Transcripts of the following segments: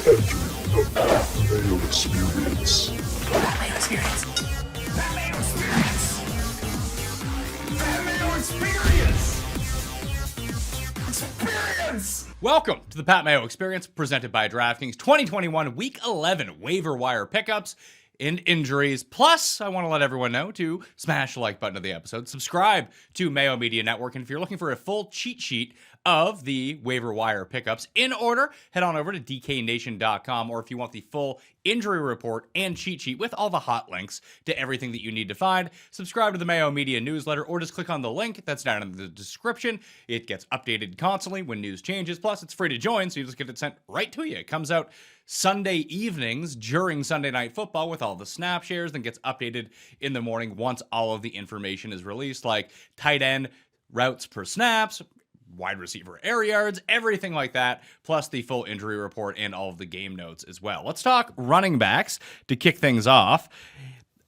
Mayo Experience. Mayo Experience. Mayo Experience. Mayo Experience. Experience. Welcome to the Pat Mayo Experience, presented by DraftKings 2021 Week 11 Waiver Wire Pickups and Injuries. Plus, I want to let everyone know to smash the like button of the episode, subscribe to Mayo Media Network, and if you're looking for a full cheat sheet of the Waiver Wire Pickups in order, head on over to dknation.com, or if you want the full injury report and cheat sheet with all the hot links to everything that you need to find, subscribe to the Mayo Media newsletter, or just click on the link that's down in the description. It gets updated constantly when news changes. Plus, it's free to join, so you just get it sent right to you. It comes out Sunday evenings during Sunday Night Football with all the snap shares, then gets updated in the morning once all of the information is released, like tight end routes per snaps, wide receiver air yards, everything like that, plus the full injury report and all of the game notes as well. Let's talk running backs to kick things off.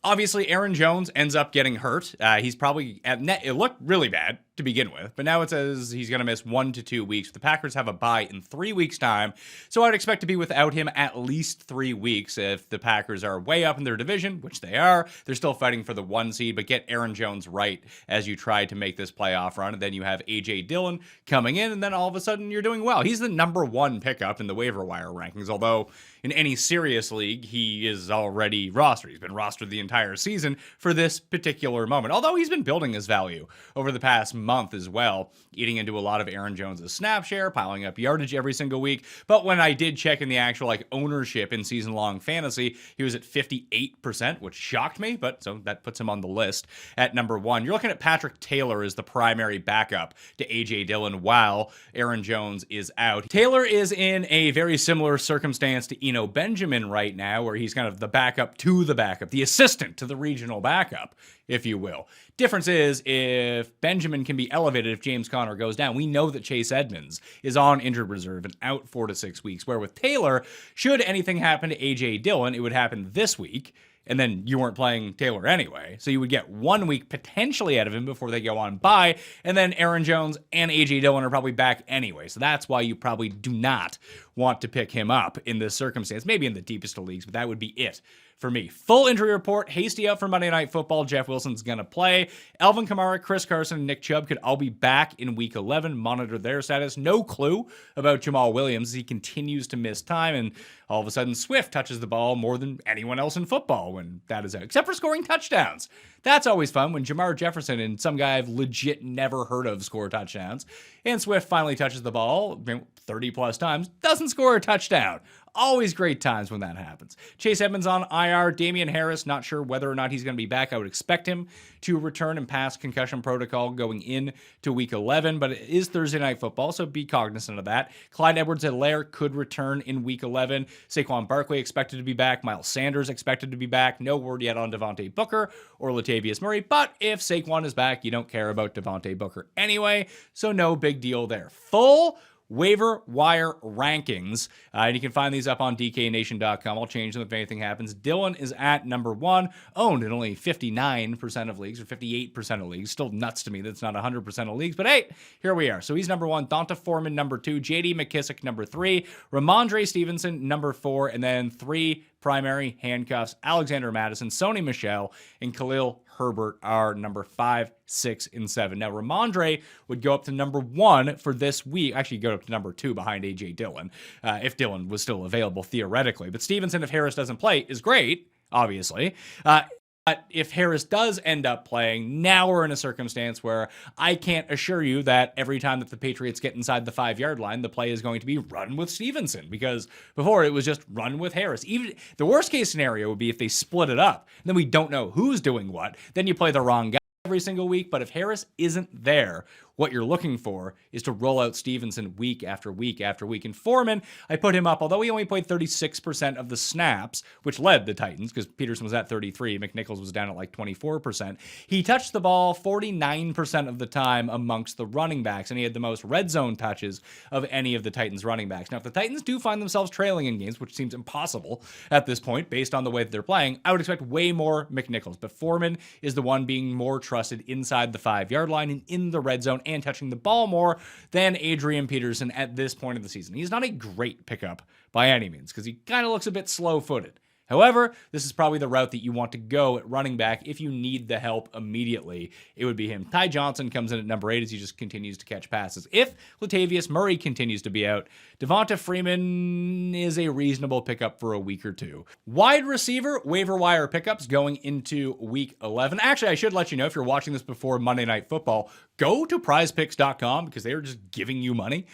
Obviously, Aaron Jones ends up getting hurt. He's probably at net. It looked really bad to begin with, but now it says he's going to miss 1 to 2 weeks. The Packers have a bye in 3 weeks' time, so I'd expect to be without him at least 3 weeks. If the Packers are way up in their division, which they are, they're still fighting for the 1 seed, but get Aaron Jones right as you try to make this playoff run, and then you have A.J. Dillon coming in, and then all of a sudden you're doing well. He's the number 1 pickup in the waiver wire rankings, although in any serious league, he is already rostered. He's been rostered the entire season for this particular moment, although he's been building his value over the past month as well, eating into a lot of Aaron Jones' snap share, piling up yardage every single week. But when I did check in the actual ownership in season-long fantasy, he was at 58%, which shocked me, but so that puts him on the list at number 1. You're looking at Patrick Taylor as the primary backup to A.J. Dillon while Aaron Jones is out. Taylor is in a very similar circumstance to Eno Benjamin right now, where he's kind of the backup to the backup, the assistant to the regional backup, if you will. Difference is, if Benjamin can be elevated if James Conner goes down, we know that Chase Edmonds is on injured reserve and out 4 to 6 weeks, where with Taylor, should anything happen to A.J. Dillon, it would happen this week, and then you weren't playing Taylor anyway. So you would get 1 week potentially out of him before they go on bye, and then Aaron Jones and A.J. Dillon are probably back anyway. So that's why you probably do not want to pick him up in this circumstance. Maybe in the deepest of leagues, but that would be it for me. Full injury report. Hasty out for Monday Night Football. Jeff Wilson's going to play. Alvin Kamara, Chris Carson, and Nick Chubb could all be back in Week 11. Monitor their status. No clue about Jamal Williams. He continues to miss time, and all of a sudden Swift touches the ball more than anyone else in football when that is out, except for scoring touchdowns. That's always fun when Jamar Jefferson and some guy I've legit never heard of score touchdowns, and Swift finally touches the ball 30 plus times, doesn't score a touchdown. Always great times when that happens. Chase Edmonds on IR. Damian Harris, not sure whether or not he's going to be back. I would expect him to return and pass concussion protocol going into Week 11, but it is Thursday Night Football, so be cognizant of that. Clyde Edwards-Helaire could return in Week 11. Saquon Barkley expected to be back. Miles Sanders expected to be back. No word yet on Devontae Booker or Latavius Murray, but if Saquon is back, you don't care about Devontae Booker anyway, so no big deal there. Full waiver wire rankings, and you can find these up on dknation.com. I'll change them if anything happens. Dillon is at number 1, owned in only 59% of leagues, or 58% of leagues. Still nuts to me that's not 100% of leagues, but hey, here we are. So he's number 1, Donta Foreman number 2, J.D. McKissick number 3, Ramondre Stevenson number 4, and then 3 primary handcuffs: Alexander Madison, Sony Michel, and Khalil Herbert are number 5, 6, and 7. Now, Ramondre would go up to number 1 for this week. Actually, go up to number 2 behind A.J. Dillon, if Dillon was still available theoretically. But Stevenson, if Harris doesn't play, is great, obviously. But if Harris does end up playing, now we're in a circumstance where I can't assure you that every time that the Patriots get inside the 5-yard line, the play is going to be run with Stevenson, because before it was just run with Harris. Even the worst case scenario would be if they split it up, and then we don't know who's doing what. Then you play the wrong guy every single week. But if Harris isn't there, what you're looking for is to roll out Stevenson week after week after week. And Foreman, I put him up, although he only played 36% of the snaps, which led the Titans, because Peterson was at 33, McNichols was down at like 24%. He touched the ball 49% of the time amongst the running backs, and he had the most red zone touches of any of the Titans running backs. Now, if the Titans do find themselves trailing in games, which seems impossible at this point based on the way that they're playing, I would expect way more McNichols. But Foreman is the one being more trusted inside the 5-yard line and in the red zone and touching the ball more than Adrian Peterson at this point of the season. He's not a great pickup by any means because he kind of looks a bit slow-footed. However, this is probably the route that you want to go at running back if you need the help immediately. It would be him. Ty Johnson comes in at number 8 as he just continues to catch passes. If Latavius Murray continues to be out, Devonta Freeman is a reasonable pickup for a week or two. Wide receiver, waiver wire pickups going into week 11. Actually, I should let you know if you're watching this before Monday Night Football, go to prizepicks.com because they are just giving you money,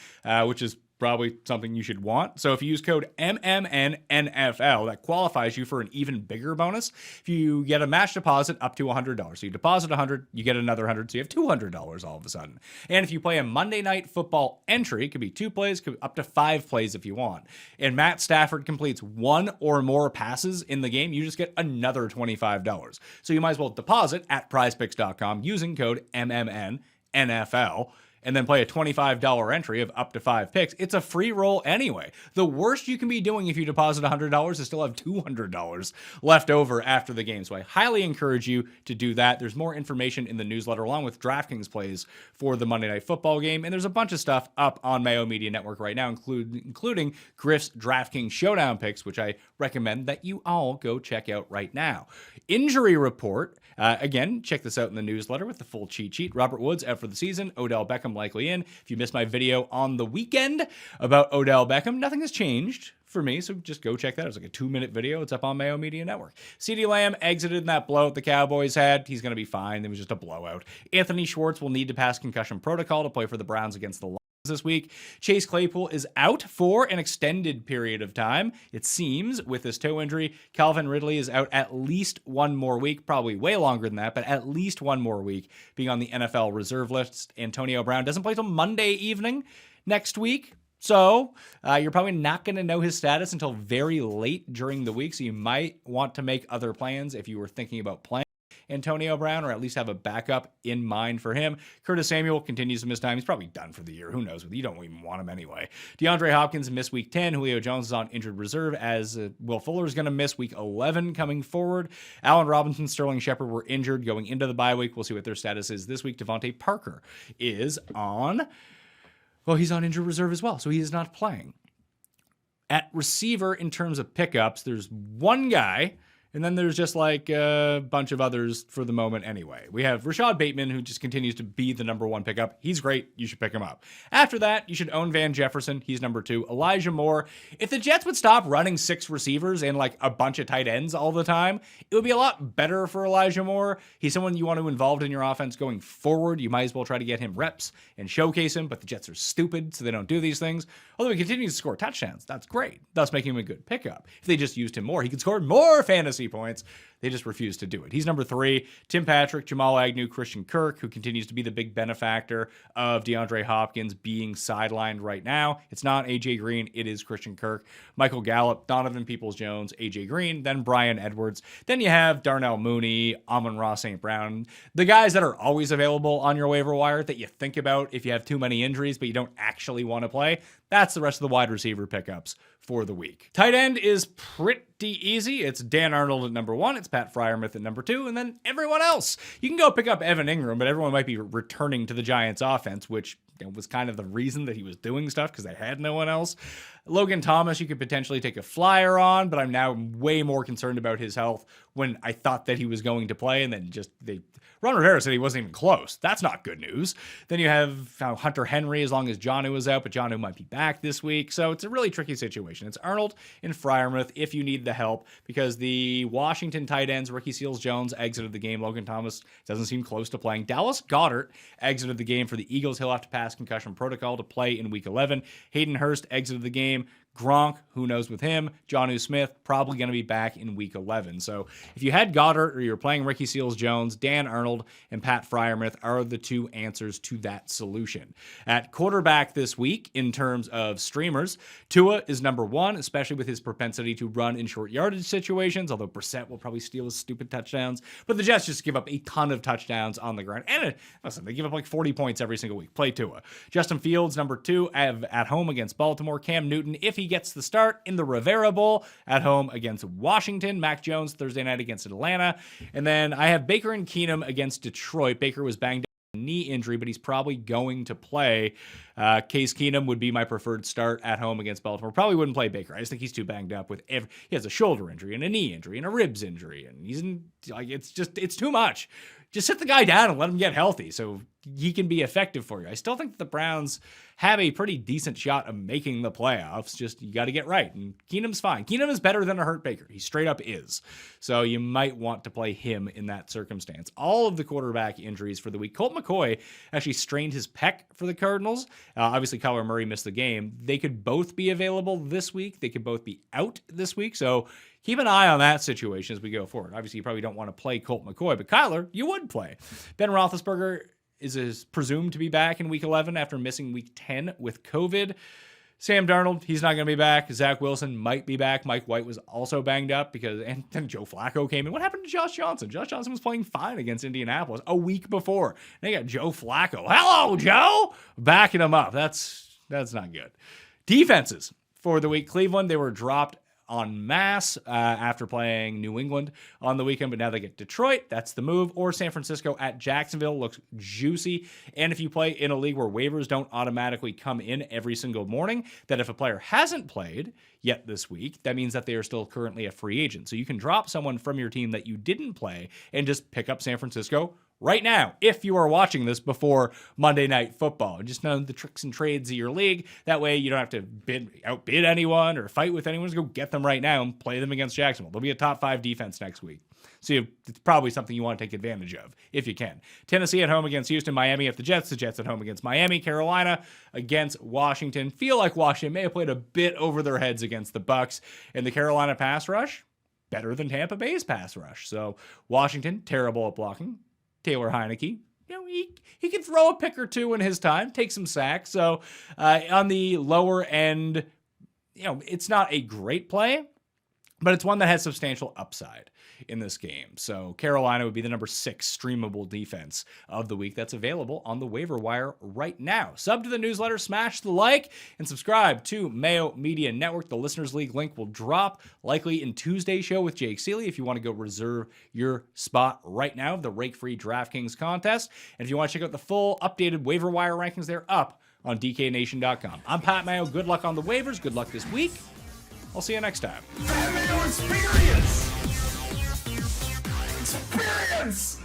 which is probably something you should want. So if you use code MMNNFL, that qualifies you for an even bigger bonus. If you get a match deposit up to $100, so you deposit $100, you get another $100, so you have $200 all of a sudden. And if you play a Monday Night Football entry, it could be 2 plays, could be up to 5 plays if you want. And Matt Stafford completes 1 or more passes in the game, you just get another $25. So you might as well deposit at prizepicks.com using code MMNNFL. And then play a $25 entry of up to 5 picks. It's a free roll anyway. The worst you can be doing if you deposit $100 is still have $200 left over after the game. So I highly encourage you to do that. There's more information in the newsletter along with DraftKings plays for the Monday Night Football game. And there's a bunch of stuff up on Mayo Media Network right now, including Griff's DraftKings Showdown picks, which I recommend that you all go check out right now. Injury report. Again, check this out in the newsletter with the full cheat sheet. Robert Woods out for the season. Odell Beckham likely in. If you missed my video on the weekend about Odell Beckham, nothing has changed for me, so just go check that out. It's like a 2-minute video. It's up on Mayo Media Network. CeeDee Lamb exited in that blowout the Cowboys had. He's going to be fine. It was just a blowout. Anthony Schwartz will need to pass concussion protocol to play for the Browns against the Lions this week. Chase Claypool is out for an extended period of time, it seems, with this toe injury. Calvin Ridley is out at least 1 more week, probably way longer than that, but at least 1 more week being on the NFL reserve list. Antonio Brown doesn't play till Monday evening next week. So you're probably not going to know his status until very late during the week. So you might want to make other plans if you were thinking about playing Antonio Brown, or at least have a backup in mind for him. Curtis Samuel continues to miss time. He's probably done for the year. Who knows? You don't even want him anyway. DeAndre Hopkins missed week 10. Julio Jones is on injured reserve, as Will Fuller is going to miss week 11 coming forward. Allen Robinson, Sterling Shepard were injured going into the bye week. We'll see what their status is this week. Devontae Parker is on... Well, he's on injured reserve as well, so he is not playing. At receiver, in terms of pickups, there's one guy, and then there's just like a bunch of others for the moment anyway. We have Rashad Bateman, who just continues to be the number 1 pickup. He's great. You should pick him up. After that, you should own Van Jefferson. He's number 2. Elijah Moore. If the Jets would stop running 6 receivers and like a bunch of tight ends all the time, it would be a lot better for Elijah Moore. He's someone you want to involve in your offense going forward. You might as well try to get him reps and showcase him, but the Jets are stupid, so they don't do these things. Although he continues to score touchdowns, that's great, thus making him a good pickup. If they just used him more, he could score more fantasy points. They just refuse to do it. He's number 3. Tim Patrick, Jamal Agnew, Christian Kirk, who continues to be the big benefactor of DeAndre Hopkins being sidelined right now. It's not A.J. Green. It is Christian Kirk. Michael Gallup, Donovan Peoples-Jones, A.J. Green, then Bryan Edwards. Then you have Darnell Mooney, Amon-Ra St. Brown, the guys that are always available on your waiver wire that you think about if you have too many injuries but you don't actually want to play. That's the rest of the wide receiver pickups for the week. Tight end is pretty easy. It's Dan Arnold at number 1. It's Pat Freiermuth at number 2. And then everyone else. You can go pick up Evan Ingram, but everyone might be returning to the Giants offense, which was kind of the reason that he was doing stuff because they had no one else. Logan Thomas, you could potentially take a flyer on, but I'm now way more concerned about his health when I thought that he was going to play, and then Ron Rivera said he wasn't even close. That's not good news. Then you have Hunter Henry as long as Jonnu was out, but Jonnu might be back this week. So it's a really tricky situation. It's Arnold and Freiermuth if you need the help, because the Washington tight ends, Ricky Seals-Jones, exited the game. Logan Thomas doesn't seem close to playing. Dallas Goedert exited the game for the Eagles. He'll have to pass concussion protocol to play in week 11. Hayden Hurst exited the game. Gronk, who knows with him. Jonnu Smith, probably going to be back in week 11. So if you had Goddard or you're playing Ricky Seals-Jones, Dan Arnold and Pat Freiermuth are the 2 answers to that solution. At quarterback this week, in terms of streamers, Tua is number 1, especially with his propensity to run in short yardage situations, although Brissett will probably steal his stupid touchdowns. But the Jets just give up a ton of touchdowns on the ground. And listen, they give up like 40 points every single week. Play Tua. Justin Fields, number 2, at home against Baltimore. Cam Newton, if he gets the start in the Rivera Bowl at home against Washington. Mac Jones Thursday night against Atlanta. And then I have Baker and Keenum against Detroit. Baker was banged up knee injury, but he's probably going to play. Case Keenum would be my preferred start at home against Baltimore. Probably wouldn't play Baker. I just think he's too banged up with he has a shoulder injury and a knee injury and a ribs injury, and it's too much. Just sit the guy down and let him get healthy so he can be effective for you. I still think that the Browns have a pretty decent shot of making the playoffs. Just you got to get right. And Keenum's fine. Keenum is better than a hurt Baker. He straight up is. So you might want to play him in that circumstance. All of the quarterback injuries for the week. Colt McCoy actually strained his pec for the Cardinals. Obviously, Kyler Murray missed the game. They could both be available this week. They could both be out this week. So keep an eye on that situation as we go forward. Obviously, you probably don't want to play Colt McCoy, but Kyler, you would play. Ben Roethlisberger is presumed to be back in Week 11 after missing Week 10 with COVID. Sam Darnold, he's not going to be back. Zach Wilson might be back. Mike White was also banged up and then Joe Flacco came in. What happened to Josh Johnson? Josh Johnson was playing fine against Indianapolis a week before. They got Joe Flacco. Hello, Joe! Backing him up. That's not good. Defenses for the week. Cleveland, they were dropped en masse after playing New England on the weekend, but now they get Detroit. That's the move. Or San Francisco at Jacksonville looks juicy. And if you play in a league where waivers don't automatically come in every single morning, that if a player hasn't played yet this week, that means that they are still currently a free agent. So you can drop someone from your team that you didn't play and just pick up San Francisco right now, if you are watching this before Monday Night Football. Just know the tricks and trades of your league. That way you don't have to outbid anyone or fight with anyone. Just go get them right now and play them against Jacksonville. They'll be a top 5 defense next week. So it's probably something you want to take advantage of, if you can. Tennessee at home against Houston, Miami at the Jets at home against Miami, Carolina against Washington. Feel like Washington may have played a bit over their heads against the Bucs, and the Carolina pass rush, better than Tampa Bay's pass rush. So Washington, terrible at blocking. Taylor Heineke, he can throw a pick or two in his time, take some sacks. So on the lower end, it's not a great play, but it's one that has substantial upside in this game. So Carolina would be the number 6 streamable defense of the week. That's available on the waiver wire right now. Sub to the newsletter, smash the like, and subscribe to Mayo Media Network. The Listeners League link will drop likely in Tuesday's show with Jake Seeley if you want to go reserve your spot right now of the rake-free DraftKings contest. And if you want to check out the full updated waiver wire rankings, they're up on DKNation.com. I'm Pat Mayo. Good luck on the waivers. Good luck this week. I'll see you next time. Mayo experience! Experience!